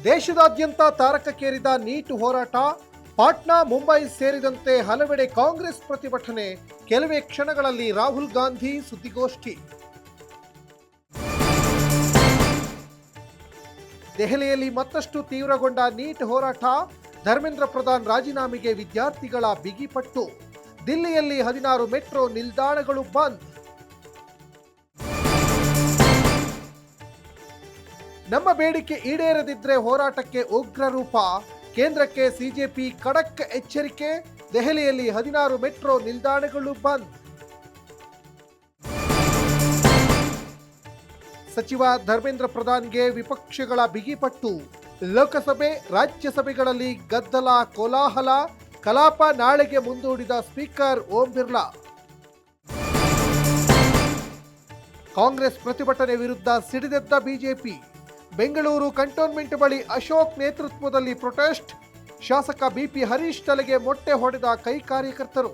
ದೇಶದಾದ್ಯಂತ ತಾರಕಕ್ಕೇರಿದ ನೀಟ್ ಹೋರಾಟ. ಪಾಟ್ನಾ, ಮುಂಬೈ ಸೇರಿದಂತೆ ಹಲವೆಡೆ ಕಾಂಗ್ರೆಸ್ ಪ್ರತಿಭಟನೆ. ಕೆಲವೇ ಕ್ಷಣಗಳಲ್ಲಿ ರಾಹುಲ್ ಗಾಂಧಿ ಸುದ್ದಿಗೋಷ್ಠಿ. ದೆಹಲಿಯಲ್ಲಿ ಮತ್ತಷ್ಟು ತೀವ್ರಗೊಂಡ ನೀಟ್ ಹೋರಾಟ. ಧರ್ಮೇಂದ್ರ ಪ್ರಧಾನ್ ರಾಜೀನಾಮೆಗೆ ವಿದ್ಯಾರ್ಥಿಗಳ ಬಿಗಿಪಟ್ಟು. ದಿಲ್ಲಿಯಲ್ಲಿ 16 ಮೆಟ್ರೋ ನಿಲ್ದಾಣಗಳು ಬಂದ್. ನಮ್ಮ ಬೇಡಿಕೆ ಈಡೇರದಿದ್ರೆ ಹೋರಾಟಕ್ಕೆ ಉಗ್ರ ರೂಪ. ಕೇಂದ್ರಕ್ಕೆ ಸಿಜೆಪಿ ಖಡಕ್ ಎಚ್ಚರಿಕೆ. ದೆಹಲಿಯಲ್ಲಿ 16 ಮೆಟ್ರೋ ನಿಲ್ದಾಣಗಳು ಬಂದ್. ಸಚಿವ ಧರ್ಮೇಂದ್ರ ಪ್ರಧಾನ್ಗೆ ವಿಪಕ್ಷಗಳ ಬಿಗಿಪಟ್ಟು. ಲೋಕಸಭೆ, ರಾಜ್ಯಸಭೆಗಳಲ್ಲಿ ಗದ್ದಲ, ಕೋಲಾಹಲ. ಕಲಾಪ ನಾಳೆಗೆ ಮುಂದೂಡಿದ ಸ್ಪೀಕರ್ ಓಂ ಬಿರ್ಲಾ. ಕಾಂಗ್ರೆಸ್ ಪ್ರತಿಭಟನೆ ವಿರುದ್ಧ ಸಿಡಿದೆದ್ದ ಬಿಜೆಪಿ. ಬೆಂಗಳೂರು ಕಂಟೋನ್ಮೆಂಟ್ ಬಳಿ ಅಶೋಕ್ ನೇತೃತ್ವದಲ್ಲಿ ಪ್ರೊಟೆಸ್ಟ್. ಶಾಸಕ ಬಿಪಿ ಹರೀಶ್ ತಲೆಗೆ ಮೊಟ್ಟೆ ಹೊಡೆದ ಕೈ ಕಾರ್ಯಕರ್ತರು.